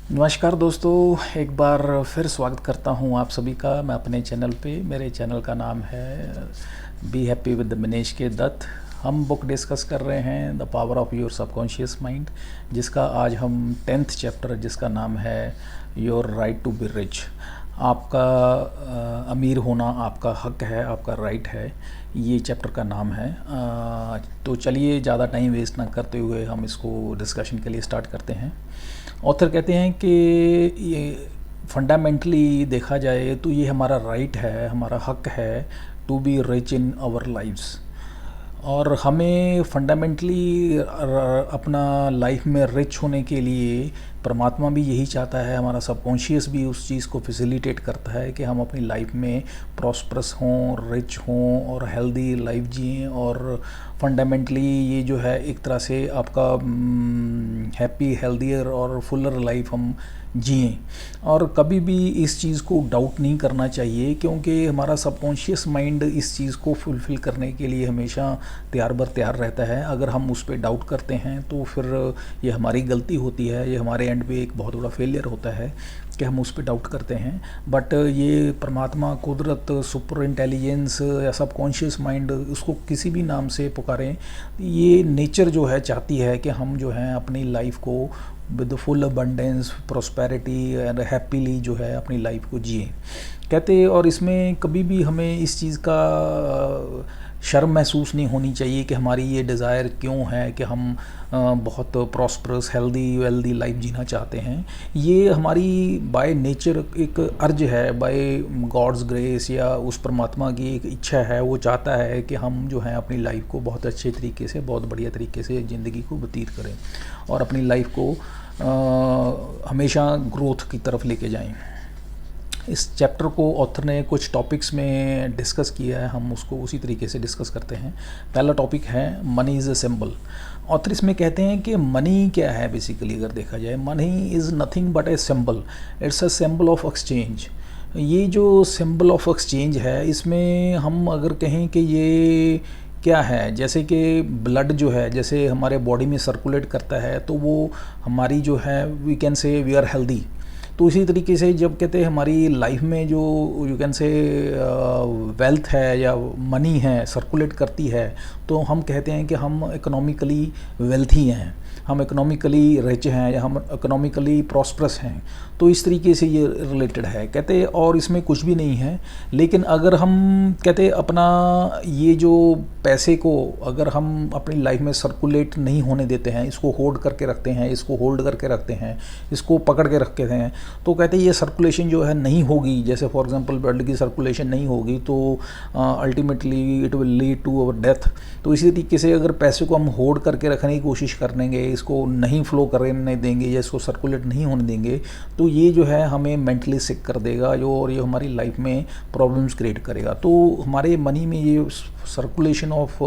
नमस्कार दोस्तों, एक बार फिर स्वागत करता हूं आप सभी का मैं अपने चैनल पे। मेरे चैनल का नाम है बी हैप्पी विद मनीष के दत्त। हम बुक डिस्कस कर रहे हैं the power of your subconscious mind, जिसका आज हम 10th चैप्टर जिसका नाम है your right to be rich. आपका अमीर होना आपका हक है, आपका राइट है, ये चैप्टर का नाम है। तो चलिए ज़्यादा टाइम वेस्ट ना करते हुए हम इसको डिस्कशन के लिए स्टार्ट करते हैं। ऑथर कहते हैं कि ये फंडामेंटली देखा जाए तो ये हमारा राइट है, हमारा हक है to be rich in our lives. और हमें फंडामेंटली अपना लाइफ में रिच होने के लिए परमात्मा भी यही चाहता है, हमारा सबकॉन्शियस भी उस चीज़ को फैसिलिटेट करता है कि हम अपनी लाइफ में प्रॉस्परस हों, रिच हों और हेल्दी लाइफ जिएं। और फंडामेंटली ये जो है एक तरह से आपका हैप्पी, हेल्दियर और फुलर लाइफ हम जिएं। और कभी भी इस चीज़ को डाउट नहीं करना चाहिए, क्योंकि हमारा सबकॉन्शियस माइंड इस चीज़ को फुलफ़िल करने के लिए हमेशा तैयार बर तैयार रहता है। अगर हम उस पर डाउट करते हैं तो फिर ये हमारी गलती होती है, ये हमारे एंड पे एक बहुत बड़ा फेलियर होता है कि हम उस पर डाउट करते हैं। बट ये परमात्मा, कुदरत, सुपर इंटेलिजेंस या सबकॉन्शियस माइंड, उसको किसी भी नाम से पुकारें, ये नेचर जो है चाहती है कि हम जो है अपनी लाइफ को with full abundance, prosperity and happily जो है अपनी लाइफ को जिए कहते। और इसमें कभी भी हमें इस चीज़ का शर्म महसूस नहीं होनी चाहिए कि हमारी ये डिज़ायर क्यों है कि हम बहुत प्रॉस्परस, हेल्दी, वेल्दी लाइफ जीना चाहते हैं। ये हमारी बाय नेचर एक अर्ज है, बाय गॉड्स ग्रेस या उस परमात्मा की एक इच्छा है। वो चाहता है कि हम जो है अपनी लाइफ को बहुत अच्छे तरीके से, बहुत बढ़िया तरीके से ज़िंदगी को व्यतीत करें और अपनी लाइफ को हमेशा ग्रोथ की तरफ लेके जाएं। इस चैप्टर को ऑथर ने कुछ टॉपिक्स में डिस्कस किया है, हम उसको उसी तरीके से डिस्कस करते हैं। पहला टॉपिक है money is a symbol. Author इसमें कहते हैं कि मनी क्या है। बेसिकली अगर देखा जाए, money is nothing but a symbol, it's a symbol of exchange. ये जो सिंबल ऑफ एक्सचेंज है, इसमें हम अगर कहें कि ये क्या है, जैसे कि ब्लड जो है, जैसे हमारे बॉडी में सर्कुलेट करता है, तो वो हमारी जो है we can say we are healthy. तो इसी तरीके से जब कहते हैं हमारी लाइफ में जो यू कैन से वेल्थ है या मनी है सर्कुलेट करती है, तो हम कहते हैं कि हम इकोनॉमिकली वेल्थी हैं, हम इकोनॉमिकली रिच हैं या हम इकोनॉमिकली प्रॉस्परस हैं। तो इस तरीके से ये रिलेटेड है कहते। और इसमें कुछ भी नहीं है, लेकिन अगर हम कहते अपना ये जो पैसे को अगर हम अपनी लाइफ में सर्कुलेट नहीं होने देते हैं, इसको होल्ड करके रखते हैं, इसको होल्ड करके रखते हैं, इसको पकड़ के रखते हैं, तो कहते ये सर्कुलेशन जो है नहीं होगी। जैसे फॉर एग्जांपल ब्लड की सर्कुलेशन नहीं होगी तो ultimately it will lead to our death. तो इसी तरीके से अगर पैसे को हम होल्ड करके रखने की कोशिश करेंगे, इसको नहीं फ्लो करने देंगे या इसको सर्कुलेट नहीं होने देंगे, तो ये जो है हमें मेंटली सिक कर देगा जो, और ये हमारी लाइफ में प्रॉब्लम्स क्रिएट करेगा। तो हमारे मनी में ये सर्कुलेशन ऑफ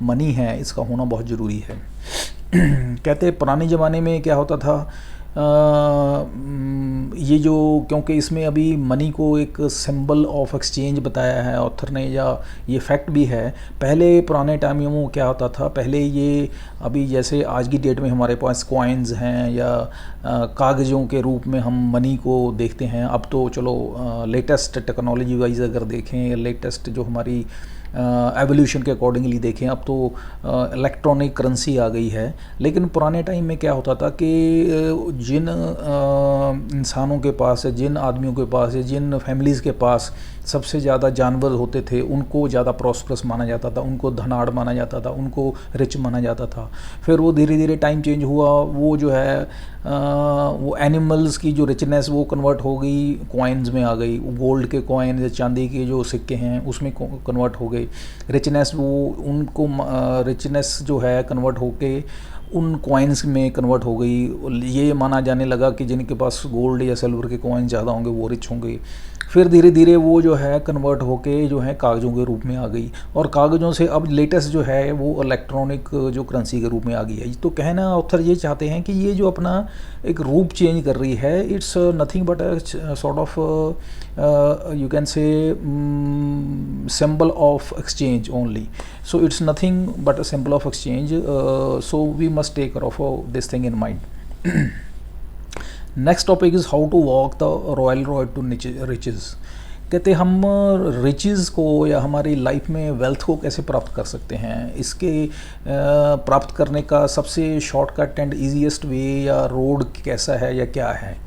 मनी है, इसका होना बहुत ज़रूरी है। कहते पुराने ज़माने में क्या होता था, ये जो, क्योंकि इसमें अभी मनी को एक सिंबल ऑफ एक्सचेंज बताया है ऑथर ने, या ये फैक्ट भी है। पहले पुराने टाइम में क्या होता था, पहले ये अभी जैसे आज की डेट में हमारे पास कॉइन्स हैं या कागज़ों के रूप में हम मनी को देखते हैं। अब तो चलो लेटेस्ट टेक्नोलॉजी वाइज अगर देखें, लेटेस्ट जो हमारी एवोल्यूशन के अकॉर्डिंगली देखें, अब तो इलेक्ट्रॉनिक करेंसी आ गई है। लेकिन पुराने टाइम में क्या होता था कि जिन इंसानों के पास, जिन आदमियों के पास, जिन फैमिलीज़ के पास सबसे ज़्यादा जानवर होते थे, उनको ज़्यादा प्रॉस्परस माना जाता था, उनको धनाढ़ माना जाता था, उनको रिच माना जाता था। फिर वो धीरे धीरे टाइम चेंज हुआ, वो जो है वो एनिमल्स की जो रिचनेस वो कन्वर्ट हो गई, कॉइन्स में आ गई। गोल्ड के कॉइन या चांदी के जो सिक्के हैं उसमें कन्वर्ट हो गए। रिचनेस वो उनको रिचनेस जो है कन्वर्ट होके उन कॉइन्स में कन्वर्ट हो गई। ये माना जाने लगा कि जिनके पास गोल्ड या सिल्वर के कॉइन ज़्यादा होंगे वो रिच होंगे। फिर धीरे धीरे वो जो है कन्वर्ट होके जो है कागज़ों के रूप में आ गई, और कागज़ों से अब लेटेस्ट जो है वो इलेक्ट्रॉनिक जो करेंसी के रूप में आ गई है। तो कहना ऑथर ये चाहते हैं कि ये जो अपना एक रूप चेंज कर रही है, it's nothing but sort of you can say symbol of exchange only. So it's nothing but a symbol of exchange, so we must take care of this thing in mind. Next topic is how to walk the royal road to riches. कहते हम रिचेज़ को या हमारी life में wealth को कैसे प्राप्त कर सकते हैं, इसके प्राप्त करने का सबसे शॉर्टकट एंड ईजीएस्ट वे या रोड कैसा है या क्या है।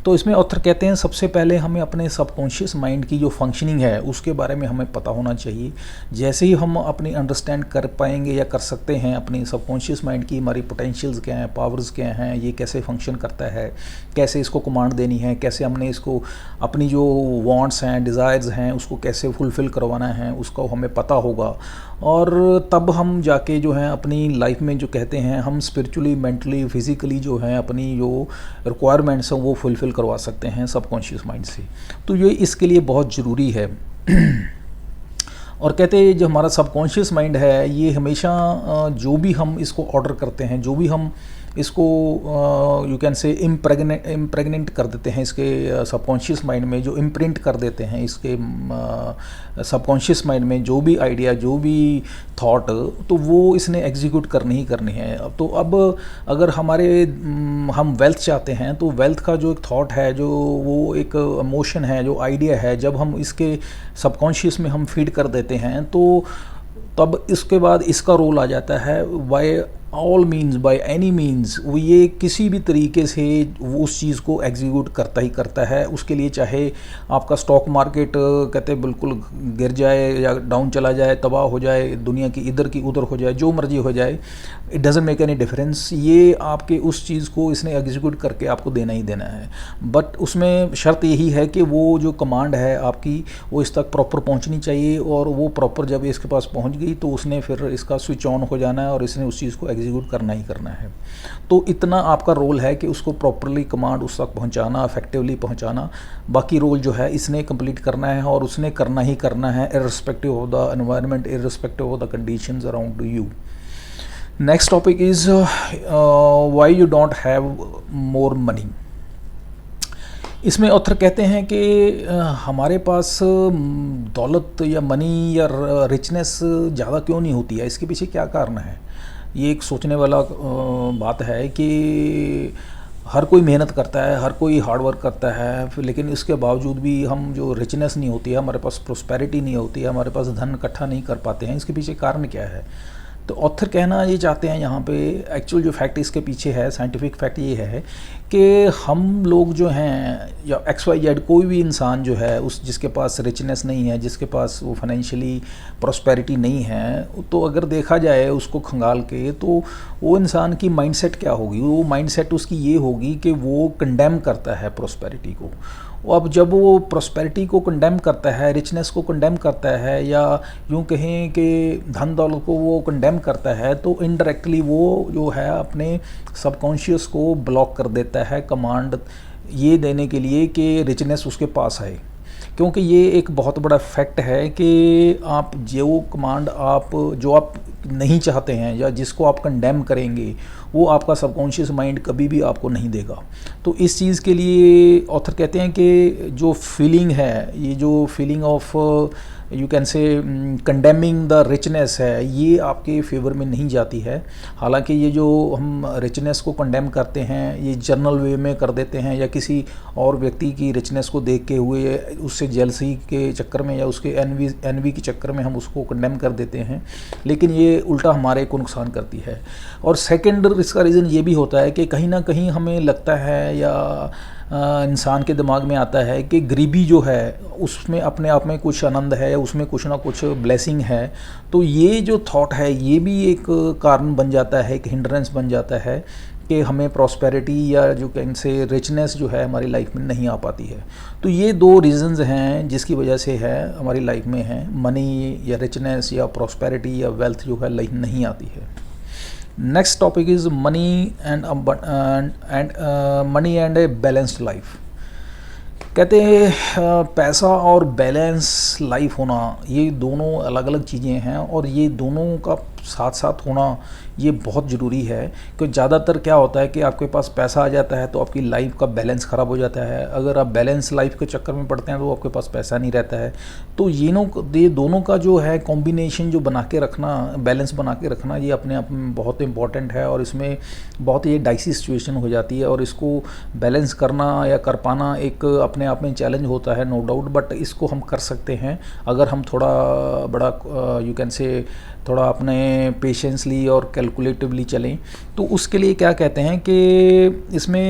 तो इसमें ऑथर कहते हैं सबसे पहले हमें अपने सबकॉन्शियस माइंड की जो फंक्शनिंग है उसके बारे में हमें पता होना चाहिए। जैसे ही हम अपनी अंडरस्टैंड कर पाएंगे या कर सकते हैं अपनी सबकॉन्शियस माइंड की हमारी पोटेंशियल्स क्या हैं, पावर्स क्या हैं, ये कैसे फंक्शन करता है, कैसे इसको कमांड देनी है, कैसे हमने इसको अपनी जो वांट्स हैं, डिज़ायर्स हैं, उसको कैसे फुलफ़िल करवाना है, उसका हमें पता होगा। और तब हम जाके जो है अपनी लाइफ में जो कहते हैं हम स्पिरिचुअली, मेंटली, फिज़िकली जो है अपनी जो रिक्वायरमेंट्स हैं वो फुलफ़िल करवा सकते हैं सबकॉन्शियस माइंड से। तो ये इसके लिए बहुत ज़रूरी है। और कहते हैं जो हमारा सबकॉन्शियस माइंड है ये हमेशा जो भी हम इसको ऑर्डर करते हैं, जो भी हम इसको यू कैन से इम्प्रेगनेंट कर देते हैं इसके सबकॉन्शियस माइंड में, जो इम्प्रिंट कर देते हैं इसके सबकॉन्शियस माइंड में जो भी आइडिया, जो भी थॉट, तो वो इसने एग्जीक्यूट करनी ही करनी है। तो अब अगर हम वेल्थ चाहते हैं तो वेल्थ का जो एक थॉट है, जो वो एक इमोशन है, जो आइडिया है, जब हम इसके सबकॉन्शियस में हम फीड कर देते हैं तो तब इसके बाद इसका रोल आ जाता है by all means, by any means, वो ये किसी भी तरीके से वो उस चीज़ को एग्जीक्यूट करता ही करता है। उसके लिए चाहे आपका स्टॉक मार्केट कहते हैं बिल्कुल गिर जाए या डाउन चला जाए, तबाह हो जाए, दुनिया की इधर की उधर हो जाए, जो मर्जी हो जाए, it doesn't make any difference. ये आपके उस चीज़ को इसने एग्जीक्यूट करके आपको देना ही देना है। बट उसमें शर्त यही है कि वो जो कमांड है आपकी वो इस तक प्रॉपर पहुंचनी चाहिए, और वो प्रॉपर जब इसके पास पहुंच गई तो उसने फिर इसका स्विच ऑन हो जाना है और इसने उस चीज़ को एग्जीक्यूट करना ही करना है। तो इतना आपका रोल है कि उसको प्रॉपरली कमांड उस तक पहुंचाना, इफेक्टिवली पहुंचाना। बाकी रोल जो है इसने कंप्लीट करना है और उसने करना ही करना है, irrespective of the environment, irrespective of the conditions around you. Next topic is why you don't have more money. इसमें ऑथर कहते हैं कि हमारे पास दौलत या मनी या रिचनेस ज़्यादा क्यों नहीं होती है, इसके पीछे क्या कारण है। ये एक सोचने वाला बात है कि हर कोई मेहनत करता है, हर कोई हार्ड वर्क करता है, लेकिन इसके बावजूद भी हम जो रिचनेस नहीं होती है, हमारे पास प्रोस्पेरिटी नहीं होती है, हमारे पास धन इकट्ठा नहीं कर पाते हैं। इसके पीछे कारण क्या है। तो ऑथर कहना ये चाहते हैं यहाँ पे, एक्चुअल जो फैक्ट इसके पीछे है, साइंटिफिक फैक्ट ये है कि हम लोग जो हैं या XYZ कोई भी इंसान जो है उस जिसके पास रिचनेस नहीं है, जिसके पास वो फाइनेंशियली प्रॉस्पेरिटी नहीं है, तो अगर देखा जाए उसको खंगाल के तो वो इंसान की माइंडसेट क्या होगी। वो माइंडसेट उसकी ये होगी कि वो कंडेम करता है प्रॉस्पेरिटी को। अब जब वो प्रॉस्पेरिटी को कंडेम करता है, रिचनेस को कंडेम करता है, या यूँ कहें कि धन दौलत को वो कंडेम करता है, तो इनडायरेक्टली वो जो है अपने सबकॉन्शियस को ब्लॉक कर देता है कमांड ये देने के लिए कि रिचनेस उसके पास आए। क्योंकि ये एक बहुत बड़ा फैक्ट है कि आप जो कमांड जो आप नहीं चाहते हैं या जिसको आप कंडेम करेंगे वो आपका सबकॉन्शियस माइंड कभी भी आपको नहीं देगा। तो इस चीज़ के लिए ऑथर कहते हैं कि जो फीलिंग है, ये जो फीलिंग ऑफ यू कैन से कंडेमिंग द रिचनेस है, ये आपके फेवर में नहीं जाती है। हालांकि ये जो हम रिचनेस को कंडेम करते हैं ये जर्नल वे में कर देते हैं, या किसी और व्यक्ति की रिचनेस को देख के हुए उससे जेलसी के चक्कर में या उसके एनवी के चक्कर में हम उसको कंडेम कर देते हैं, लेकिन ये उल्टा हमारे को नुकसान करती है। और सेकंड इसका रीज़न ये भी होता है कि कहीं ना कहीं हमें लगता है या इंसान के दिमाग में आता है कि गरीबी जो है उसमें अपने आप में कुछ आनंद है, उसमें कुछ ना कुछ ब्लेसिंग है। तो ये जो थॉट है ये भी एक कारण बन जाता है, एक हिंड्रेंस बन जाता है कि हमें प्रॉस्पेरिटी या जो कैन से रिचनेस जो है हमारी लाइफ में नहीं आ पाती है। तो ये दो रीजंस हैं जिसकी वजह से है हमारी लाइफ में है मनी या रिचनेस या प्रॉस्पेरिटी या वेल्थ जो है लाइफ नहीं आती है। Next topic is money and a balanced life. कहते हैं पैसा और बैलेंस लाइफ होना ये दोनों अलग अलग चीज़ें हैं, और ये दोनों का साथ साथ होना ये बहुत ज़रूरी है। क्योंकि ज़्यादातर क्या होता है कि आपके पास पैसा आ जाता है तो आपकी लाइफ का बैलेंस ख़राब हो जाता है। अगर आप बैलेंस लाइफ के चक्कर में पड़ते हैं तो आपके पास पैसा नहीं रहता है। तो ये दोनों का जो है कॉम्बिनेशन जो बना के रखना, बैलेंस बना के रखना, ये अपने आप में बहुत इंपॉर्टेंट है। और इसमें बहुत ही डाइसी सिचुएशन हो जाती है और इसको बैलेंस करना या कर पाना एक अपने आप में चैलेंज होता है, नो डाउट। बट इसको हम कर सकते हैं अगर हम थोड़ा बड़ा यू कैन से थोड़ा अपने पेशेंसली और कैलकुलेटिवली चलें। तो उसके लिए क्या कहते हैं कि इसमें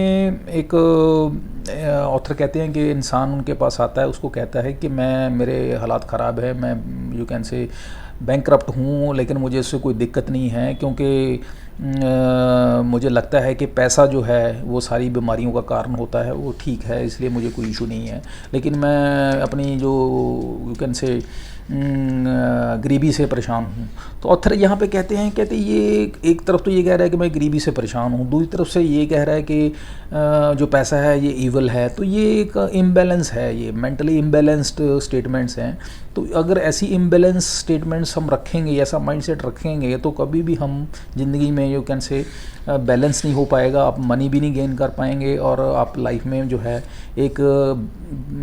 एक ऑथर कहते हैं कि इंसान उनके पास आता है, उसको कहता है कि मेरे हालात ख़राब है, मैं यू कैन से बैंकरप्ट हूँ, लेकिन मुझे इससे कोई दिक्कत नहीं है क्योंकि मुझे लगता है कि पैसा जो है वो सारी बीमारियों का कारण होता है, वो ठीक है, इसलिए मुझे कोई इशू नहीं है। लेकिन मैं अपनी जो यू कैन से गरीबी से परेशान हूँ। तो ऑथर यहाँ पे कहते ये एक तरफ तो ये कह रहा है कि मैं गरीबी से परेशान हूँ, दूसरी तरफ से ये कह रहा है कि जो पैसा है ये ईवल है। तो ये एक इम्बैलेंस है, ये मेंटली इम्बैलेंस्ड स्टेटमेंट्स हैं। तो अगर ऐसी इम्बैलेंस स्टेटमेंट्स हम रखेंगे, ऐसा माइंडसेट रखेंगे, तो कभी भी हम ज़िंदगी में यू कैन से बैलेंस नहीं हो पाएगा, आप मनी भी नहीं गेन कर पाएंगे और आप लाइफ में जो है एक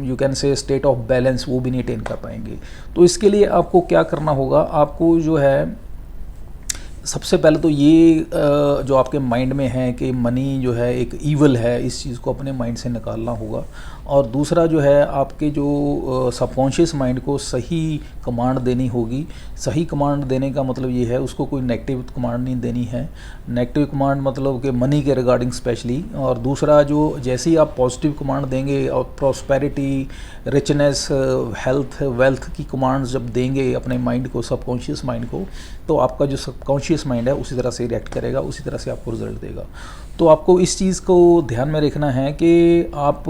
यू कैन से स्टेट ऑफ बैलेंस वो भी नहीं अटेन कर पाएंगे। तो इसके लिए आपको क्या करना होगा, आपको जो है सबसे पहले तो ये जो आपके माइंड में है कि मनी जो है एक ईवल है, इस चीज़ को अपने माइंड से निकालना होगा। और दूसरा जो है आपके जो सबकॉन्शियस माइंड को सही कमांड देनी होगी। सही कमांड देने का मतलब ये है, उसको कोई नेगेटिव कमांड नहीं देनी है। नेगेटिव कमांड मतलब कि मनी के रिगार्डिंग स्पेशली। और दूसरा जो जैसे ही आप पॉजिटिव कमांड देंगे और प्रॉस्पेरिटी, रिचनेस, हेल्थ, वेल्थ की कमांड्स जब देंगे अपने माइंड को, सबकॉन्शियस माइंड को, तो आपका जो सबकॉन्शियस माइंड है उसी तरह से रिएक्ट करेगा, उसी तरह से आपको रिजल्ट देगा। तो आपको इस चीज़ को ध्यान में रखना है कि आप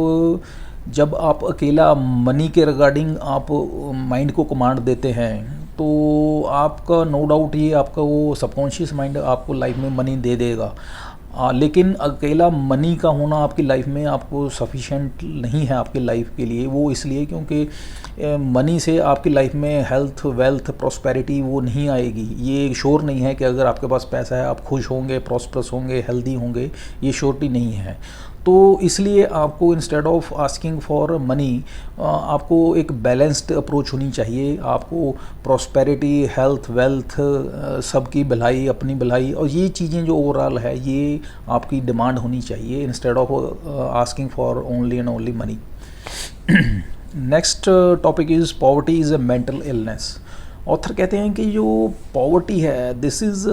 जब आप अकेला मनी के रिगार्डिंग आप माइंड को कमांड देते हैं तो आपका नो डाउट ये आपका वो सबकॉन्शियस माइंड आपको लाइफ में मनी दे देगा। लेकिन अकेला मनी का होना आपकी लाइफ में आपको सफिशेंट नहीं है आपकी लाइफ के लिए। वो इसलिए क्योंकि मनी से आपकी लाइफ में हेल्थ, वेल्थ, प्रॉस्पेरिटी वो नहीं आएगी। ये श्योर नहीं है कि अगर आपके पास पैसा है आप खुश होंगे, प्रॉस्परस होंगे, हेल्दी होंगे, ये श्योरिटी नहीं है। तो इसलिए आपको instead of asking for money आपको एक बैलेंस्ड अप्रोच होनी चाहिए। आपको प्रॉस्पेरिटी, हेल्थ, वेल्थ, सबकी भलाई, अपनी भलाई और ये चीज़ें जो ओवरऑल है ये आपकी डिमांड होनी चाहिए instead of asking for only and only money. Next topic is poverty is a mental illness. Author कहते हैं कि जो पॉवर्टी है this is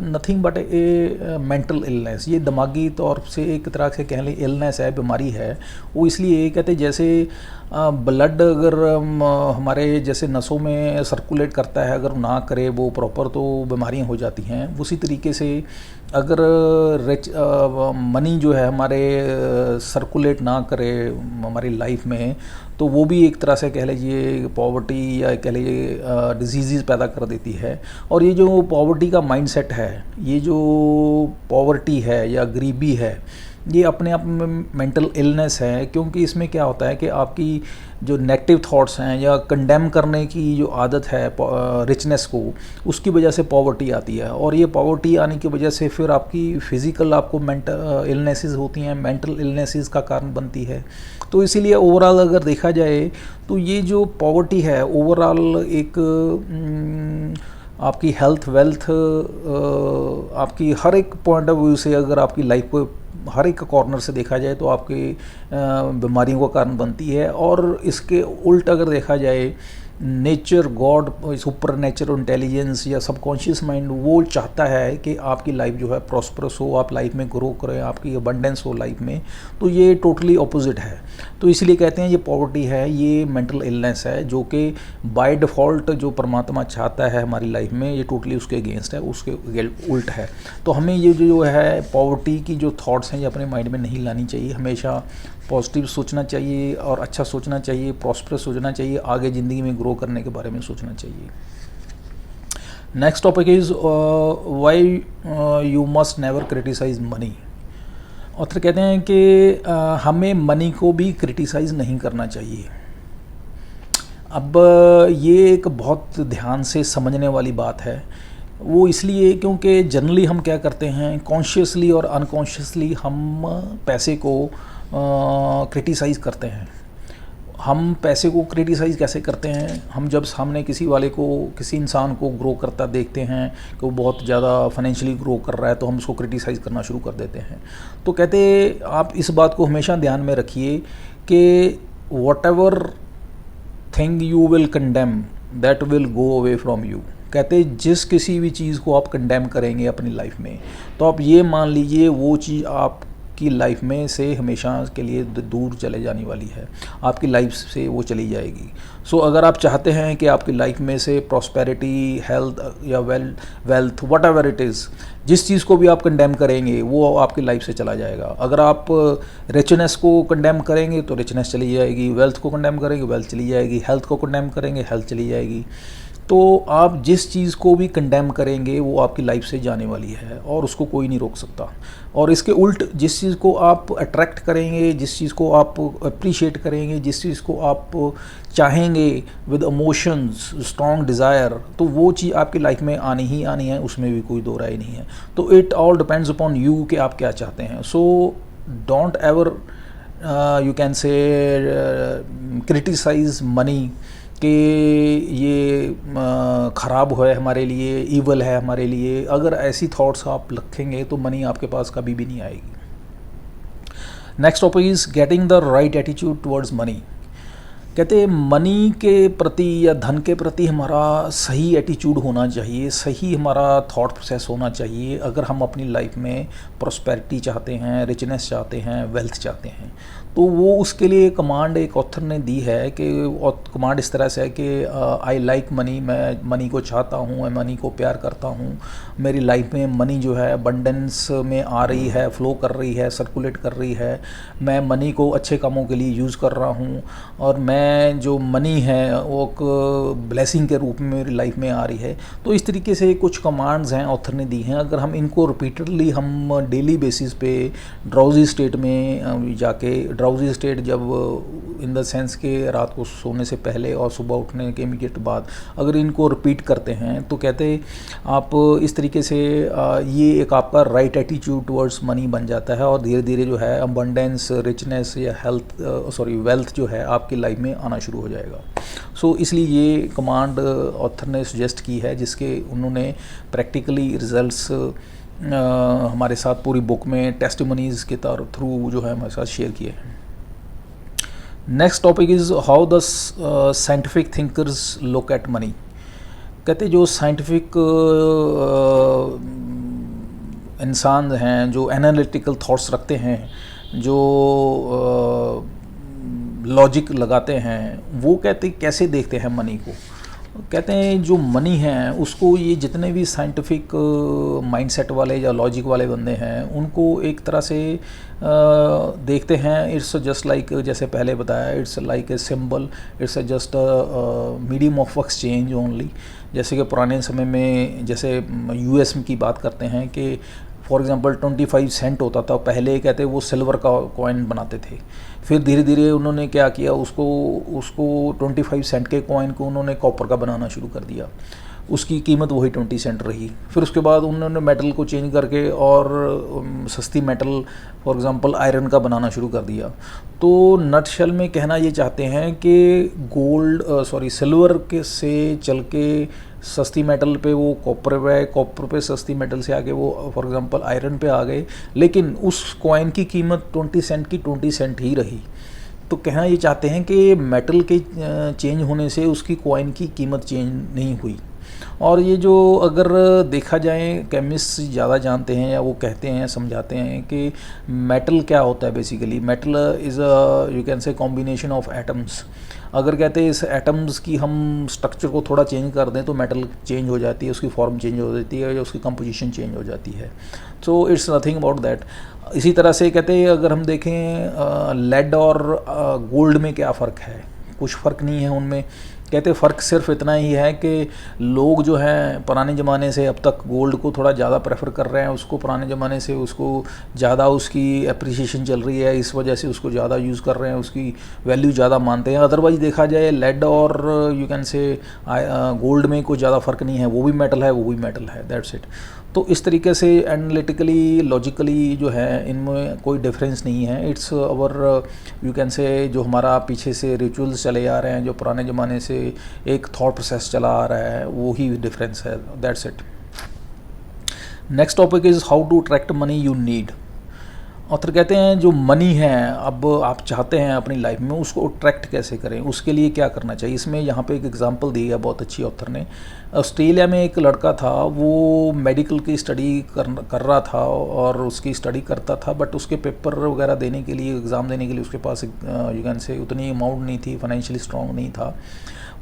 nothing but A mental illness. ये दिमागी तौर से एक तरह से कह लें इलनेस है, बीमारी है। वो इसलिए कहते हैं जैसे ब्लड अगर हमारे जैसे नसों में सर्कुलेट करता है, अगर ना करे वो प्रॉपर तो बीमारियां हो जाती हैं। उसी तरीके से अगर मनी जो है हमारे सर्कुलेट ना करे हमारी लाइफ में तो वो भी एक तरह से कह लीजिए पॉवर्टी या कह लीजिए डिजीज़ पैदा कर देती है। और ये जो पॉवर्टी का माइंडसेट है, ये जो पॉवर्टी है या गरीबी है, ये अपने आप में मेंटल इलनेस है। क्योंकि इसमें क्या होता है कि आपकी जो नेगेटिव थॉट्स हैं या कंडेम करने की जो आदत है रिचनेस को, उसकी वजह से पॉवर्टी आती है। और ये पॉवर्टी आने की वजह से फिर आपकी फ़िज़िकल आपको मेंटल इलनेसेस होती हैं, मेंटल इलनेसेस का कारण बनती है। तो इसीलिए ओवरऑल अगर देखा जाए तो ये जो पॉवर्टी है ओवरऑल एक आपकी हेल्थ, वेल्थ, आपकी हर एक पॉइंट ऑफ व्यू से अगर आपकी लाइफ को हर एक कॉर्नर से देखा जाए तो आपकी बीमारियों का कारण बनती है। और इसके उल्ट अगर देखा जाए nature, God, super natural intelligence या सबकॉन्शियस माइंड वो चाहता है कि आपकी लाइफ जो है प्रॉस्परस हो, आप लाइफ में ग्रो करें, आपकी अबंडेंस हो लाइफ में। तो ये टोटली ऑपोजिट है। तो इसलिए कहते हैं ये पॉवर्टी है, ये मेंटल इलनेस है जो कि बाय डिफ़ॉल्ट जो परमात्मा चाहता है हमारी लाइफ में ये टोटली उसके अगेंस्ट है, उसके उल्ट है। तो हमें ये जो है पॉवर्टी की जो थॉट्स हैं ये अपने माइंड में नहीं लानी चाहिए। हमेशा पॉजिटिव सोचना चाहिए और अच्छा सोचना चाहिए, प्रॉस्परस सोचना चाहिए, आगे ज़िंदगी में ग्रो करने के बारे में सोचना चाहिए। Next topic is why you must never criticise money. Author कहते हैं कि हमें मनी को भी क्रिटिसाइज़ नहीं करना चाहिए। अब ये एक बहुत ध्यान से समझने वाली बात है वो इसलिए क्योंकि जनरली हम क्या करते हैं, कॉन्शियसली और अनकॉन्शियसली हम पैसे को क्रिटिसाइज़ करते हैं। हम पैसे को क्रिटिसाइज़ कैसे करते हैं, हम जब सामने किसी इंसान को ग्रो करता देखते हैं कि वो बहुत ज़्यादा फाइनेंशियली ग्रो कर रहा है, तो हम उसको क्रिटिसाइज़ करना शुरू कर देते हैं। तो कहते आप इस बात को हमेशा ध्यान में रखिए कि what ever thing you will condemn that will go away from you. कहते जिस किसी भी चीज़ को आप कंडेम करेंगे अपनी लाइफ में, तो आप ये मान लीजिए वो चीज़ आपकी लाइफ में से हमेशा के लिए दूर चले जाने वाली है, आपकी लाइफ से वो चली जाएगी। सो अगर आप चाहते हैं कि आपकी लाइफ में से प्रॉस्पेरिटी, हेल्थ या wealth what ever it is, जिस चीज़ को भी आप कंडेम करेंगे वो आपकी लाइफ से चला जाएगा। अगर आप रिचनेस को कंडेम करेंगे तो रिचनेस चली जाएगी, वेल्थ को कंडेम करेंगे वेल्थ चली जाएगी, हेल्थ को कंडेम करेंगे हेल्थ चली जाएगी। तो आप जिस चीज़ को भी कंडेम करेंगे वो आपकी लाइफ से जाने वाली है और उसको कोई नहीं रोक सकता। और इसके उल्ट जिस चीज़ को आप अट्रैक्ट करेंगे, जिस चीज़ को आप अप्रिशिएट करेंगे, जिस चीज़ को आप चाहेंगे विद इमोशंस, स्ट्रॉन्ग डिज़ायर, तो वो चीज़ आपकी लाइफ में आनी ही आनी है, उसमें भी कोई दो राय नहीं है। तो it all depends upon you कि आप क्या चाहते हैं। So don't ever you can say criticise money कि ये ख़राब है हमारे लिए, ईवल है हमारे लिए। अगर ऐसी थॉट्स आप रखेंगे तो मनी आपके पास कभी भी नहीं आएगी। Next topic is getting the right attitude towards money. कहते मनी के प्रति या धन के प्रति हमारा सही एटीट्यूड होना चाहिए, सही हमारा थॉट प्रोसेस होना चाहिए। अगर हम अपनी लाइफ में प्रॉस्पेरिटी चाहते हैं, रिचनेस चाहते हैं, वेल्थ चाहते हैं, तो वो उसके लिए कमांड एक ऑथर ने दी है कि कमांड इस तरह से है कि आई लाइक मनी, मैं मनी को चाहता हूँ, मैं मनी को प्यार करता हूँ। मेरी लाइफ में मनी जो है अबंडेंस में आ रही है, फ्लो कर रही है, सर्कुलेट कर रही है। मैं मनी को अच्छे कामों के लिए यूज़ कर रहा हूँ और मैं जो मनी है वो एक ब्लेसिंग के रूप में मेरी लाइफ में आ रही है। तो इस तरीके से कुछ कमांड्स हैं ऑथर ने दी हैं। अगर हम इनको रिपीटेडली हम डेली बेसिस पे ड्राउजी स्टेट में जाके, ड्राउजी स्टेट जब इन द सेंस के रात को सोने से पहले और सुबह उठने के इमीडिएट बाद अगर इनको रिपीट करते हैं तो कहते आप इस तरीके से ये एक आपका राइट एटीट्यूड टुवर्ड्स मनी बन जाता है और धीरे धीरे जो है अबंडेंस, रिचनेस या वेल्थ जो है आपकी लाइफ में आना शुरू हो जाएगा। सो इसलिए ये कमांड ऑथर ने सजेस्ट की है, जिसके उन्होंने प्रैक्टिकली रिजल्ट्स हमारे साथ पूरी बुक में टेस्टिमनीज़ के थ्रू जो है हमारे साथ शेयर किए हैं। Next topic is how the scientific thinkers look at money. कहते जो साइंटिफिक इंसान हैं, जो एनालिटिकल थॉट्स रखते हैं, जो लॉजिक लगाते हैं, वो कहते कैसे देखते हैं मनी को। कहते हैं जो मनी है उसको ये जितने भी साइंटिफिक माइंडसेट वाले या लॉजिक वाले बंदे हैं उनको एक तरह से देखते हैं, इट्स जस्ट लाइक, जैसे पहले बताया, it's like a symbol, it's just medium of exchange only. जैसे कि पुराने समय में जैसे यूएस की बात करते हैं कि फॉर एग्ज़ाम्पल 25 सेंट होता था पहले, कहते वो सिल्वर का कॉइन बनाते थे। फिर धीरे धीरे उन्होंने क्या किया, उसको 25 सेंट के कॉइन को उन्होंने कॉपर का बनाना शुरू कर दिया, उसकी कीमत वही 20 सेंट रही। फिर उसके बाद उन्होंने मेटल को चेंज करके और सस्ती मेटल फॉर एग्ज़ाम्पल आयरन का बनाना शुरू कर दिया। तो नटशेल में कहना ये चाहते हैं कि सिल्वर के से चल के सस्ती मेटल पे वो कॉपर पे सस्ती मेटल से आके वो फॉर एग्ज़ाम्पल आयरन पे आ गए, लेकिन उस कॉइन की कीमत 20 सेंट की 20 सेंट ही रही। तो कहना ये चाहते हैं कि मेटल के चेंज होने से उसकी कॉइन की कीमत चेंज नहीं हुई। और ये जो अगर देखा जाए केमिस्ट ज़्यादा जानते हैं या वो कहते हैं, समझाते हैं कि मेटल क्या होता है। Basically metal is you can से कॉम्बिनेशन ऑफ एटम्स। अगर कहते हैं इस एटम्स की हम स्ट्रक्चर को थोड़ा चेंज कर दें तो मेटल चेंज हो जाती है, उसकी फॉर्म चेंज हो जाती है या उसकी कंपोजिशन चेंज हो जाती है। So it's nothing about that. इसी तरह से कहते हैं अगर हम देखें लेड और गोल्ड में क्या फ़र्क है, कुछ फ़र्क नहीं है उनमें। कहते फ़र्क सिर्फ इतना ही है कि लोग जो हैं पुराने ज़माने से अब तक गोल्ड को थोड़ा ज़्यादा प्रेफर कर रहे हैं, उसको पुराने ज़माने से उसको ज़्यादा उसकी अप्रिसिएशन चल रही है, इस वजह से उसको ज़्यादा यूज़ कर रहे हैं, उसकी वैल्यू ज़्यादा मानते हैं। अदरवाइज़ देखा जाए लेड और यू कैन से गोल्ड में कोई ज़्यादा फ़र्क नहीं है, वो भी मेटल है, वो भी मेटल है, दैट्स इट। तो इस तरीके से एनालिटिकली लॉजिकली जो है इनमें कोई डिफरेंस नहीं है। इट्स अवर यू कैन से जो हमारा पीछे से रिचुअल्स चले आ रहे हैं, जो पुराने ज़माने से एक थॉट प्रोसेस चला आ रहा है, वो ही डिफरेंस है, that's it. Next topic is how to attract money you need. Author कहते हैं जो मनी है अब आप चाहते हैं अपनी लाइफ में, उसको अट्रैक्ट कैसे करें, उसके लिए क्या करना चाहिए। इसमें यहाँ पे एक एग्जांपल दी है बहुत अच्छी ऑथर ने। ऑस्ट्रेलिया में एक लड़का था, वो मेडिकल की स्टडी कर रहा था और उसकी स्टडी करता था, बट उसके पेपर वगैरह देने के लिए, एग्ज़ाम देने के लिए उसके पास यू कैन से उतनी अमाउंट नहीं थी, फाइनेंशियली स्ट्रॉन्ग नहीं था।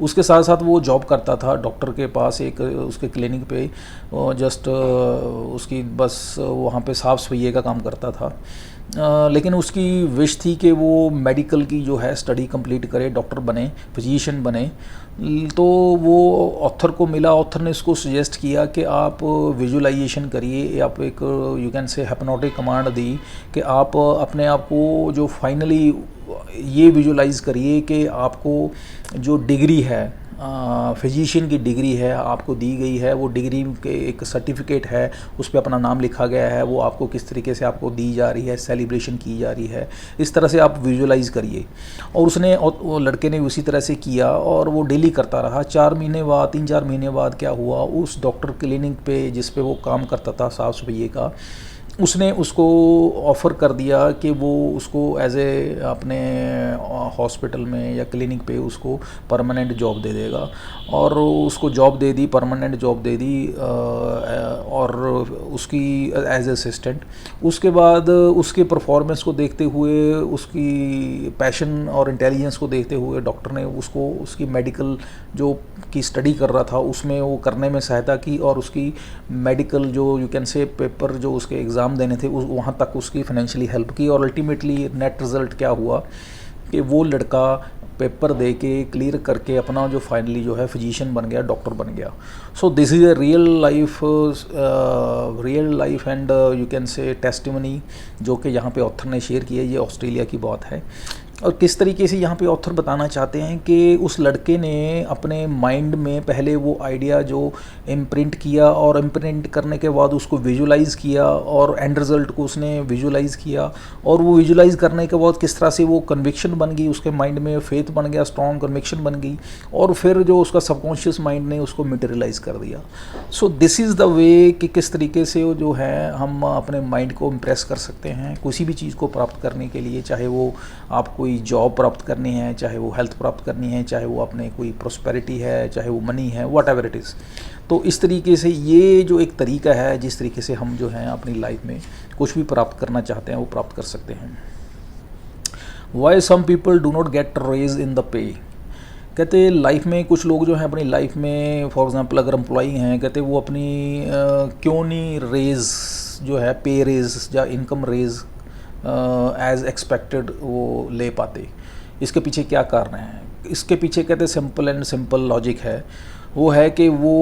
उसके साथ साथ वो जॉब करता था डॉक्टर के पास, एक उसके क्लिनिक पे, जस्ट उसकी बस वहाँ पे साफ़ सफाई का काम करता था। लेकिन उसकी विश थी कि वो मेडिकल की जो है स्टडी कंप्लीट करे, डॉक्टर बने, फिजिशियन बने। तो वो ऑथर को मिला, ऑथर ने उसको सजेस्ट किया कि आप विजुअलाइजेशन करिए, आप एक you can say hypnotic command दी कि आप अपने आप को जो फाइनली ये विजुअलाइज करिए कि आपको जो डिग्री है, फिजिशियन की डिग्री है आपको दी गई है, वो डिग्री के एक सर्टिफिकेट है, उस पर अपना नाम लिखा गया है, वो आपको किस तरीके से आपको दी जा रही है, सेलिब्रेशन की जा रही है, इस तरह से आप विजुअलाइज करिए। और उसने, वो लड़के ने उसी तरह से किया और वो डेली करता रहा। 4 महीने बाद, 3-4 महीने बाद क्या हुआ, उस डॉक्टर क्लिनिक पे जिस पे वो काम करता था साफ़ सफाई का, उसने उसको ऑफ़र कर दिया कि वो उसको एज ए अपने हॉस्पिटल में या क्लिनिक पे उसको परमानेंट जॉब दे देगा। और उसको जॉब दे दी, परमानेंट जॉब दे दी, और उसकी एज असिस्टेंट। उसके बाद उसके परफॉर्मेंस को देखते हुए, उसकी पैशन और इंटेलिजेंस को देखते हुए डॉक्टर ने उसको उसकी मेडिकल जो की स्टडी कर रहा था उसमें वो करने में सहायता की, और उसकी मेडिकल जो यू कैन से पेपर जो उसके एग्ज़ाम देने थे वहाँ तक उसकी फाइनेंशियली हेल्प की। और अल्टीमेटली नेट रिज़ल्ट क्या हुआ कि वो लड़का पेपर दे के क्लियर करके अपना जो फाइनली जो है फिजिशियन बन गया, डॉक्टर बन गया। सो this is a real life and you can से टेस्टिमनी जो कि यहाँ पे ऑथर ने शेयर किया। ये ऑस्ट्रेलिया की बात है। और किस तरीके से यहाँ पे ऑथर बताना चाहते हैं कि उस लड़के ने अपने माइंड में पहले वो आइडिया जो इम्प्रिंट किया, और इम्प्रिंट करने के बाद उसको विजुलाइज़ किया, और एंड रिज़ल्ट को उसने विजुलाइज़ किया, और वो विजुलाइज़ करने के बाद किस तरह से वो कन्विक्शन बन गई उसके माइंड में, फेथ बन गया, स्ट्रॉन्ग कन्विक्शन बन गई, और फिर जो उसका सबकॉन्शियस माइंड ने उसको मटेरियलाइज़ कर दिया। सो दिस इज़ द वे कि किस तरीके से वो जो है हम अपने माइंड को इम्प्रेस कर सकते हैं किसी भी चीज़ को प्राप्त करने के लिए, चाहे वो आप कोई जॉब प्राप्त करनी है, चाहे वो हेल्थ प्राप्त करनी है, चाहे वो अपने कोई प्रॉस्पेरिटी है, चाहे वो मनी है, व्हाट एवर इट इज़। तो इस तरीके से ये जो एक तरीका है जिस तरीके से हम जो हैं अपनी लाइफ में कुछ भी प्राप्त करना चाहते हैं वो प्राप्त कर सकते हैं। Why some people do not get raise in the pay. कहते लाइफ में कुछ लोग जो हैं अपनी लाइफ में, फॉर एग्जांपल अगर एम्प्लॉई हैं, कहते वो अपनी क्यों नहीं रेज जो है, पे रेज या इनकम रेज एज एक्सपेक्टेड वो ले पाते। इसके पीछे क्या कारण है? इसके पीछे कहते सिंपल एंड सिंपल लॉजिक है। वो है कि वो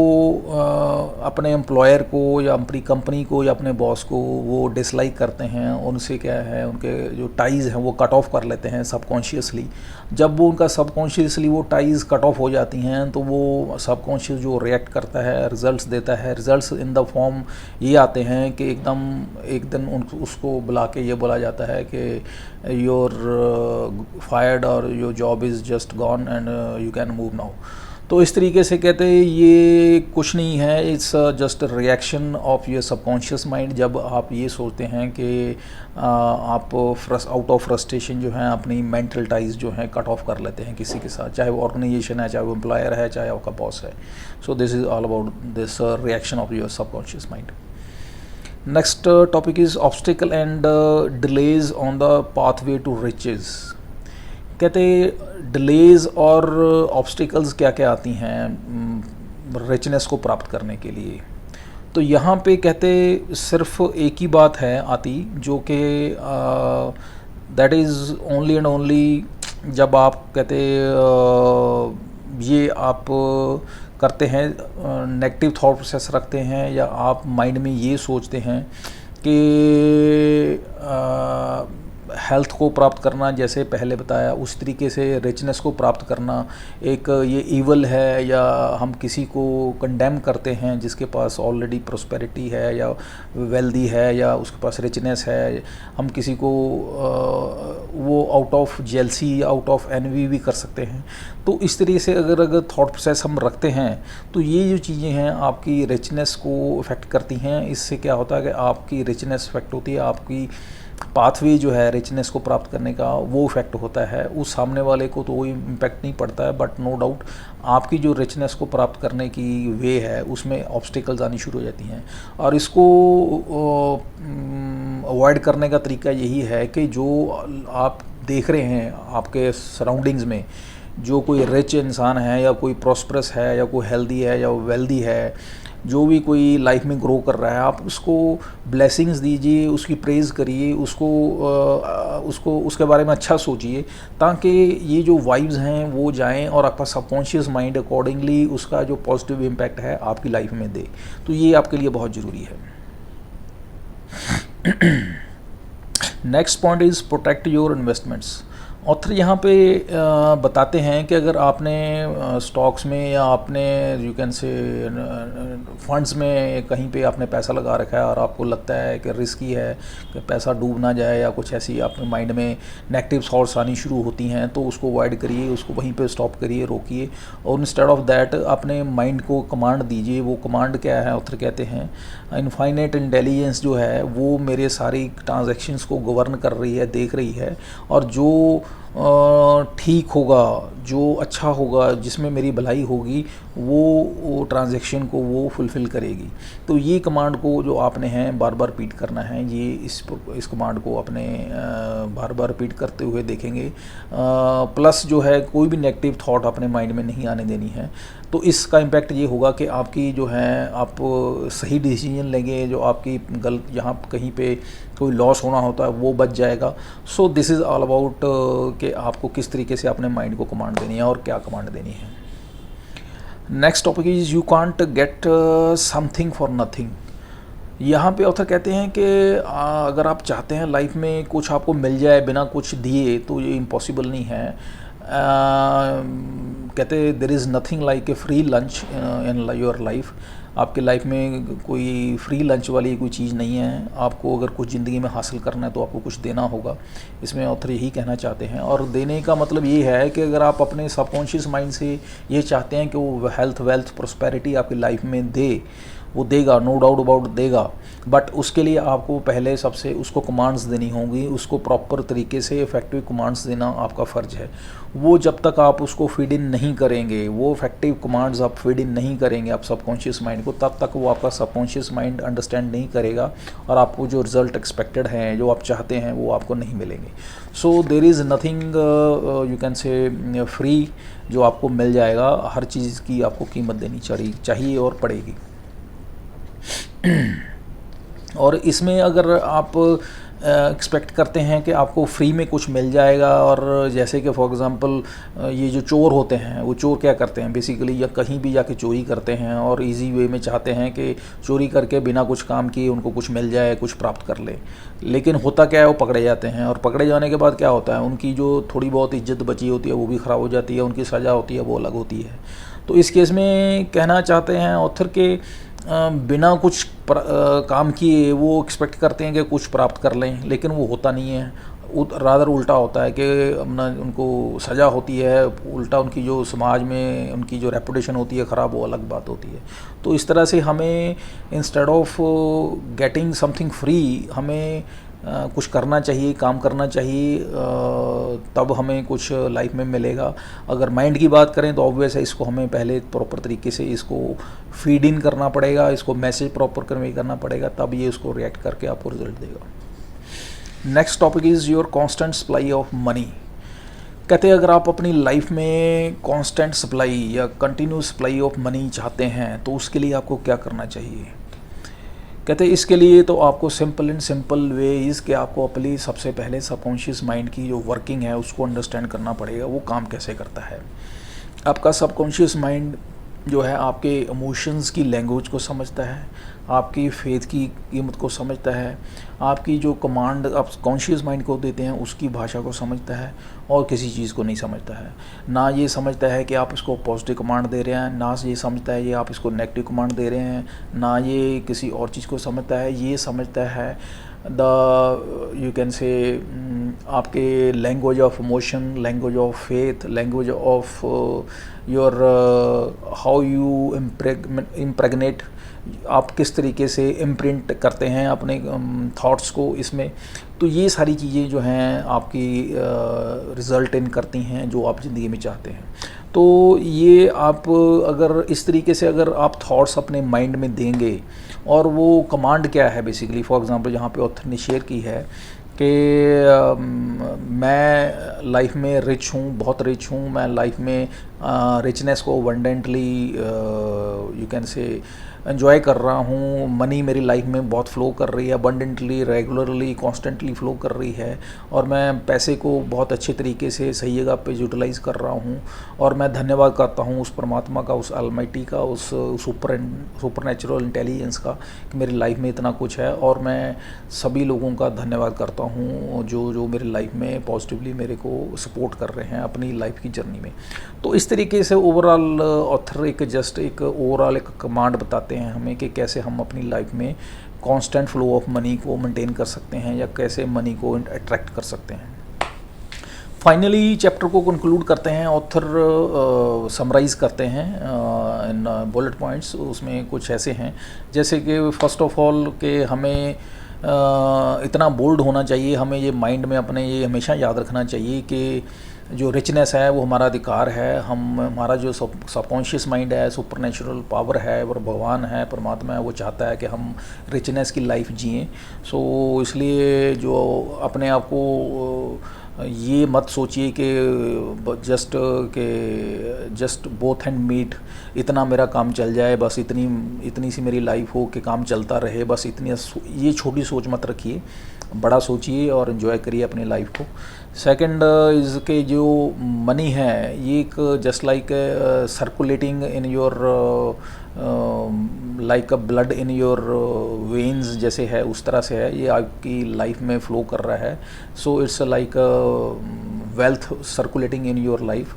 अपने एम्प्लॉयर को या अपनी कंपनी को या अपने बॉस को वो डिसलाइक करते हैं, उनसे क्या है उनके जो टाइज़ हैं वो कट ऑफ कर लेते हैं सबकॉन्शियसली। जब वो उनका सबकॉन्शियसली वो टाइज़ कट ऑफ हो जाती हैं तो वो सबकॉन्शियस जो रिएक्ट करता है, रिजल्ट्स देता है। रिजल्ट्स इन द फॉर्म ये आते हैं कि एक दिन उसको बुला के ये बोला जाता है कि योर फायर्ड और your job is just gone and you can move now. तो इस तरीके से कहते हैं ये कुछ नहीं है, it's just reaction of your subconscious mind. जब आप ये सोचते हैं कि आप आउट ऑफ फ्रस्ट्रेशन जो है अपनी मेंटल टाइज जो है कट ऑफ कर लेते हैं किसी के साथ, चाहे वो ऑर्गेनाइजेशन है, चाहे वो एम्प्लॉयर है, चाहे आपका बॉस है। So this is all about this reaction of your subconscious mind. Next topic is obstacle and delays on the pathway to riches. कहते डिलेज और ऑब्स्टिकल्स क्या क्या आती हैं रिचनेस को प्राप्त करने के लिए। तो यहाँ पे कहते सिर्फ एक ही बात है आती जो कि that is only and only जब आप कहते ये आप करते हैं, नेगेटिव थॉट प्रोसेस रखते हैं, या आप माइंड में ये सोचते हैं कि हेल्थ को प्राप्त करना, जैसे पहले बताया उस तरीके से रिचनेस को प्राप्त करना एक ये ईवल है, या हम किसी को कंडेम करते हैं जिसके पास ऑलरेडी प्रोस्पेरिटी है या वेल्दी है या उसके पास रिचनेस है, हम किसी को वो out of jealousy, out of envy भी कर सकते हैं। तो इस तरीके से अगर थॉट प्रोसेस हम रखते हैं तो ये जो चीज़ें हैं आपकी रिचनेस को इफ़ेक्ट करती हैं। इससे क्या होता है कि आपकी रिचनेस इफेक्ट होती है, आपकी पाथवे जो है रिचनेस को प्राप्त करने का वो इफेक्ट होता है। उस सामने वाले को तो कोई इम्पैक्ट नहीं पड़ता है, बट नो डाउट आपकी जो रिचनेस को प्राप्त करने की वे है उसमें ऑब्स्टिकल्स आनी शुरू हो जाती हैं। और इसको अवॉइड करने का तरीका यही है कि जो आप देख रहे हैं आपके सराउंडिंग्स में, जो कोई रिच इंसान है या कोई प्रॉस्परस है या कोई हेल्दी है या वेल्दी है, जो भी कोई लाइफ में ग्रो कर रहा है, आप उसको ब्लेसिंग्स दीजिए, उसकी प्रेज़ करिए, उसको उसके बारे में अच्छा सोचिए, ताकि ये जो वाइब्स हैं वो जाएं और आपका सबकॉन्शियस माइंड अकॉर्डिंगली उसका जो पॉजिटिव इम्पैक्ट है आपकी लाइफ में दे। तो ये आपके लिए बहुत ज़रूरी है। Next point is protect your investments. Author यहाँ पे बताते हैं कि अगर आपने स्टॉक्स में या आपने यू कैन से फंड्स में कहीं पे आपने पैसा लगा रखा है और आपको लगता है कि रिस्की है कि पैसा डूब ना जाए या कुछ ऐसी आपके माइंड में नेगेटिव थॉट्स आनी शुरू होती हैं, तो उसको अवॉइड करिए, उसको वहीं पे स्टॉप करिए, रोकिए। और इंस्टेड ऑफ दैट अपने माइंड को कमांड दीजिए। वो कमांड क्या है, ऑथर कहते हैं इनफाइनाइट इंटेलिजेंस जो है वो मेरे सारी ट्रांजैक्शंस को गवर्न कर रही है, देख रही है, और जो ठीक होगा, जो अच्छा होगा, जिसमें मेरी भलाई होगी, वो ट्रांजैक्शन को वो फुलफ़िल करेगी। तो ये कमांड को जो आपने हैं बार बार रिपीट करना है। ये इस कमांड को अपने बार बार रिपीट करते हुए देखेंगे। प्लस जो है कोई भी नेगेटिव थॉट अपने माइंड में नहीं आने देनी है। तो इसका इम्पैक्ट ये होगा कि आपकी जो है आप सही डिसीजन लेंगे, जो आपकी गलत यहाँ कहीं पे कोई लॉस होना होता है वो बच जाएगा। सो दिस इज़ ऑल अबाउट कि आपको किस तरीके से अपने माइंड को कमांड देनी है और क्या कमांड देनी है। Next topic is you can't get something for nothing. यहाँ पे ऑथर कहते हैं कि अगर आप चाहते हैं लाइफ में कुछ आपको मिल जाए बिना कुछ दिए, तो ये इम्पॉसिबल नहीं है। कहते there is nothing like a free lunch in your life. आपके लाइफ में कोई फ्री लंच वाली कोई चीज़ नहीं है। आपको अगर कुछ ज़िंदगी में हासिल करना है तो आपको कुछ देना होगा। इसमें ऑथर यही कहना चाहते हैं। और देने का मतलब ये है कि अगर आप अपने सबकॉन्शियस माइंड से ये चाहते हैं कि वो हेल्थ, वेल्थ, प्रॉस्पेरिटी आपकी लाइफ में दे, वो देगा, नो डाउट अबाउट देगा। बट उसके लिए आपको पहले सबसे उसको कमांड्स देनी होंगी, उसको प्रॉपर तरीके से इफेक्टिव कमांड्स देना आपका फ़र्ज है। वो जब तक आप उसको फीड इन नहीं करेंगे, वो इफेक्टिव कमांड्स आप फीड इन नहीं करेंगे आप सबकॉन्शियस माइंड को, तब तक वो आपका सबकॉन्शियस माइंड अंडरस्टैंड नहीं करेगा और आपको जो रिज़ल्ट एक्सपेक्टेड हैं, जो आप चाहते हैं, वो आपको नहीं मिलेंगे। So there is nothing you can say free जो आपको मिल जाएगा। हर चीज़ की आपको कीमत देनी चाहिए और पड़ेगी। और इसमें अगर आप एक्सपेक्ट करते हैं कि आपको फ्री में कुछ मिल जाएगा, और जैसे कि फॉर एग्ज़ाम्पल ये जो चोर होते हैं, वो चोर क्या करते हैं बेसिकली, या कहीं भी जाके चोरी करते हैं और इजी वे में चाहते हैं कि चोरी करके बिना कुछ काम किए उनको कुछ मिल जाए, कुछ प्राप्त कर ले। लेकिन होता क्या है, वो पकड़े जाते हैं, और पकड़े जाने के बाद क्या होता है, उनकी जो थोड़ी बहुत इज्जत बची होती है वो भी ख़राब हो जाती है, उनकी सज़ा होती है वो अलग होती है। तो इस केस में कहना चाहते हैं ऑथर के बिना कुछ काम किए वो एक्सपेक्ट करते हैं कि कुछ प्राप्त कर लें, लेकिन वो होता नहीं है। रादर उल्टा होता है कि अपना उनको सज़ा होती है, उल्टा उनकी जो समाज में उनकी जो रेपुटेशन होती है ख़राब, वो अलग बात होती है। तो इस तरह से हमें instead of getting something free, हमें कुछ करना चाहिए, काम करना चाहिए, तब हमें कुछ लाइफ में मिलेगा। अगर माइंड की बात करें तो ऑब्वियस है, इसको हमें पहले प्रॉपर तरीके से इसको फीड इन करना पड़ेगा, इसको मैसेज प्रॉपर कन्वे करना पड़ेगा, तब ये उसको रिएक्ट करके आपको रिजल्ट देगा। Next topic is your constant supply of money. कहते हैं अगर आप अपनी लाइफ में कांस्टेंट सप्लाई या कंटिन्यूस सप्लाई ऑफ मनी चाहते हैं तो उसके लिए आपको क्या करना चाहिए। कहते हैं इसके लिए तो आपको simple and simple way is कि आपको अपनी सबसे पहले सबकॉन्शियस माइंड की जो वर्किंग है उसको अंडरस्टैंड करना पड़ेगा, वो काम कैसे करता है। आपका सबकॉन्शियस माइंड जो है आपके इमोशंस की लैंग्वेज को समझता है, आपकी फेथ की कीमत को समझता है, आपकी जो कमांड आप कॉन्शियस माइंड को देते हैं उसकी भाषा को समझता है, और किसी चीज़ को नहीं समझता है। ना ये समझता है कि आप इसको पॉजिटिव कमांड दे रहे हैं, ना ये समझता है ये आप इसको नेगेटिव कमांड दे रहे हैं, ना ये किसी और चीज़ को समझता है। ये समझता है द यू कैन से आपके language of emotion, language of faith, language of your how you impregnate, आप किस तरीके से इम्प्रिंट करते हैं अपने थॉट्स को इसमें। तो ये सारी चीज़ें जो हैं आपकी रिज़ल्ट इन करती हैं जो आप ज़िंदगी में चाहते हैं। तो ये आप अगर इस तरीके से अगर आप थॉट्स अपने माइंड में देंगे, और वो कमांड क्या है बेसिकली, फॉर एग्जांपल यहाँ पे ऑथर ने शेयर की है कि मैं लाइफ में रिच हूँ, बहुत रिच हूँ, मैं लाइफ में रिचनेस को अबंडेंटली यू कैन से एंजॉय कर रहा हूँ, मनी मेरी लाइफ में बहुत फ़्लो कर रही है, अबंडेंटली, रेगुलरली, कॉन्स्टेंटली फ़्लो कर रही है, और मैं पैसे को बहुत अच्छे तरीके से सही जगह पे यूटिलाइज़ कर रहा हूँ। और मैं धन्यवाद करता हूँ उस परमात्मा का, उस अलमाइटी का, उस सुपर नेचुरल इंटेलिजेंस का कि मेरी लाइफ में इतना कुछ है। और मैं सभी लोगों का धन्यवाद करता हूँ जो जो मेरी लाइफ में पॉजिटिवली मेरे को सपोर्ट कर रहे हैं अपनी लाइफ की जर्नी में। तो इस तरीके से ओवरऑल ऑथर एक ओवरऑल एक कमांड बताते हैं हमें कि कैसे हम अपनी लाइफ में कांस्टेंट फ्लो ऑफ मनी को मेंटेन कर सकते हैं, या कैसे मनी को अट्रैक्ट कर सकते हैं। फाइनली चैप्टर को कंक्लूड करते हैं, ऑथर समराइज़ करते हैं इन बुलेट पॉइंट्स। उसमें कुछ ऐसे हैं जैसे कि फर्स्ट ऑफ ऑल कि हमें इतना बोल्ड होना चाहिए, हमें ये माइंड में अपने ये हमेशा याद रखना चाहिए कि जो रिचनेस है वो हमारा अधिकार है। हमारा जो सबकॉन्शियस माइंड है, सुपर नेचुरल पावर है, और भगवान है, परमात्मा है, वो चाहता है कि हम रिचनेस की लाइफ जिएं। सो इसलिए जो अपने आप को ये मत सोचिए कि जस्ट बोथ एंड मीट, इतना मेरा काम चल जाए, बस इतनी सी मेरी लाइफ हो कि काम चलता रहे, बस इतनी, ये छोटी सोच मत रखिए, बड़ा सोचिए और इन्जॉय करिए अपनी लाइफ को। सेकंड इज़ के जो मनी है ये एक just like circulating in your like a blood in your veins जैसे है, उस तरह से है, ये आपकी लाइफ में फ़्लो कर रहा है। So it's like wealth circulating in your life.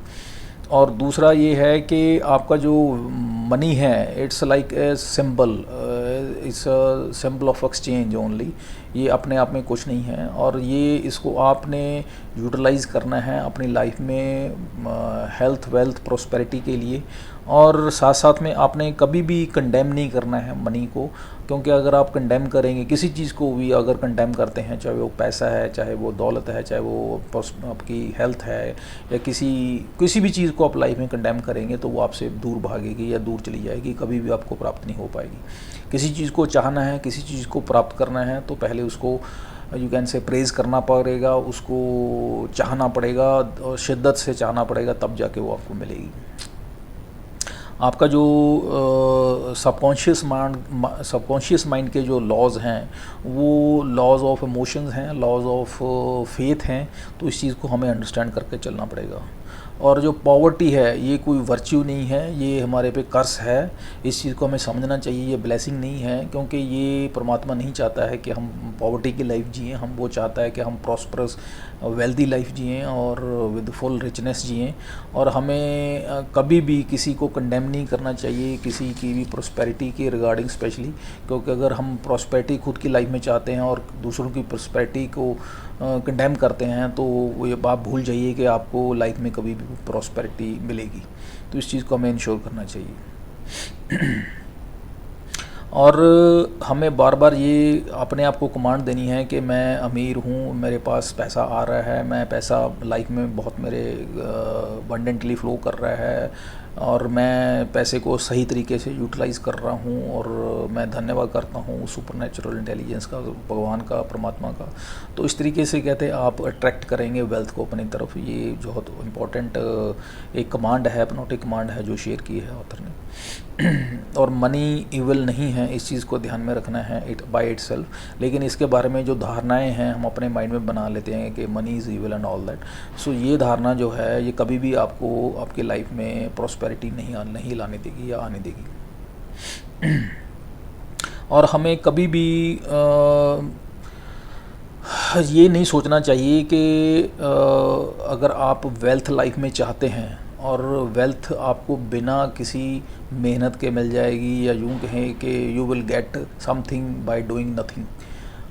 और दूसरा ये है कि आपका जो मनी है it's like a symbol, it's a symbol of exchange only, ये अपने आप में कुछ नहीं है, और ये इसको आपने यूटिलाइज़ करना है अपनी लाइफ में हेल्थ, वेल्थ, प्रोस्पेरिटी के लिए। और साथ साथ में आपने कभी भी कंडेम नहीं करना है मनी को, क्योंकि अगर आप कंडेम करेंगे किसी चीज़ को भी, अगर कंडेम करते हैं, चाहे वो पैसा है, चाहे वो दौलत है, चाहे वो आपकी हेल्थ है, या किसी भी चीज़ को आप लाइफ में कंडेम करेंगे तो वो आपसे दूर भागेगी या दूर चली जाएगी, कभी भी आपको प्राप्त नहीं हो पाएगी। किसी चीज़ को चाहना है, किसी चीज़ को प्राप्त करना है, तो पहले उसको यू कैन से प्रेज़ करना पड़ेगा, उसको चाहना पड़ेगा, और शिद्दत से चाहना पड़ेगा, तब जाके वो आपको मिलेगी। आपका जो सबकॉन्शियस माइंड के जो लॉज हैं वो लॉज ऑफ इमोशंस हैं, लॉज ऑफ फेथ हैं, तो इस चीज़ को हमें अंडरस्टैंड करके चलना पड़ेगा। और जो पॉवर्टी है ये कोई वर्च्यू नहीं है, ये हमारे पे कर्स है, इस चीज़ को हमें समझना चाहिए, ये ब्लेसिंग नहीं है, क्योंकि ये परमात्मा नहीं चाहता है कि हम पॉवर्टी की लाइफ जिएं, वो चाहता है कि हम प्रॉस्परस वेल्दी लाइफ जिएं और विद फुल रिचनेस जिएं। और हमें कभी भी किसी को कंडेम नहीं करना चाहिए, किसी की भी प्रॉस्पेरिटी के रिगार्डिंग स्पेशली, क्योंकि अगर हम प्रॉस्पेरिटी खुद की लाइफ में चाहते हैं और दूसरों की प्रॉस्पेरिटी को कंडेम करते हैं, तो वो ये बात भूल जाइए कि आपको लाइफ में कभी भी प्रॉस्पेरिटी मिलेगी। तो इस चीज़ को हमें इंश्योर करना चाहिए। और हमें बार बार ये अपने आप को कमांड देनी है कि मैं अमीर हूँ, मेरे पास पैसा आ रहा है, मैं पैसा लाइफ में बहुत मेरे अबंडेंटली फ़्लो कर रहा है, और मैं पैसे को सही तरीके से यूटिलाइज़ कर रहा हूँ, और मैं धन्यवाद करता हूँ सुपर नेचुरल इंटेलिजेंस का, भगवान का, परमात्मा का। तो इस तरीके से कहते हैं आप अट्रैक्ट करेंगे वेल्थ को अपनी तरफ। ये बहुत इम्पोर्टेंट एक कमांड है, अपनोटिक कमांड है जो शेयर की है ऑथर ने। और मनी इविल नहीं है, इस चीज़ को ध्यान में रखना है इट बाय इटसेल्फ। लेकिन इसके बारे में जो धारणाएं हैं हम अपने माइंड में बना लेते हैं कि money is evil and all that. So ये धारणा जो है ये कभी भी आपको आपकी लाइफ में प्रॉस्पेरिटी नहीं लाने देगी या आने देगी। और हमें कभी भी ये नहीं सोचना चाहिए कि अगर आप वेल्थ लाइफ में चाहते हैं और वेल्थ आपको बिना किसी मेहनत के मिल जाएगी, या यूँ कहें कि you will get something by doing nothing.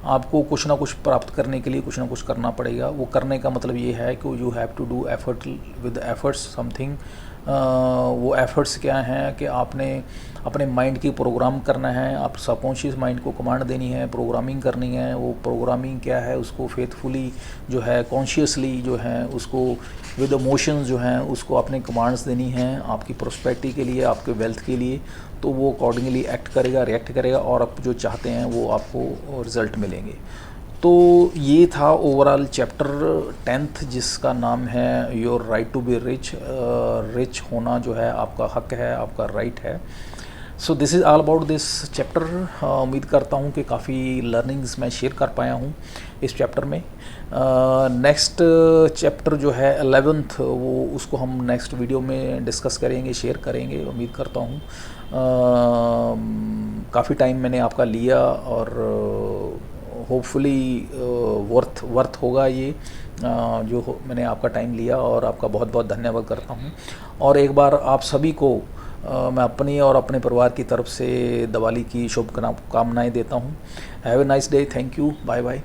आपको कुछ ना कुछ प्राप्त करने के लिए कुछ ना कुछ करना पड़ेगा। वो करने का मतलब ये है कि you have to do effort with efforts something. वो एफर्ट्स क्या हैं कि आपने अपने माइंड की प्रोग्राम करना है, आप सबकॉन्शियस माइंड को कमांड देनी है, प्रोग्रामिंग करनी है। वो प्रोग्रामिंग क्या है, उसको फेथफुली जो है, कॉन्शियसली जो है, उसको विद इमोशंस जो हैं उसको आपने कमांड्स देनी हैं आपकी प्रोस्पेरिटी के लिए, आपके वेल्थ के लिए। तो वो अकॉर्डिंगली एक्ट करेगा, रिएक्ट करेगा, और आप जो चाहते हैं वो आपको रिज़ल्ट मिलेंगे। तो ये था ओवरऑल चैप्टर 10th, जिसका नाम है your right to be rich. Rich होना जो है आपका हक है, आपका राइट है। So this is all about this chapter. उम्मीद करता हूँ कि काफ़ी लर्निंग्स मैं शेयर कर पाया हूँ इस चैप्टर में। नेक्स्ट चैप्टर जो है 11th, वो उसको हम नेक्स्ट वीडियो में डिस्कस करेंगे, शेयर करेंगे। उम्मीद करता हूँ काफ़ी टाइम मैंने आपका लिया, और होपफुली वर्थ होगा ये जो मैंने आपका टाइम लिया, और आपका बहुत बहुत धन्यवाद करता हूँ। और एक बार आप सभी को मैं अपनी और अपने परिवार की तरफ से दिवाली की शुभकामनाएं देता हूँ। Have a nice day, thank you, bye bye.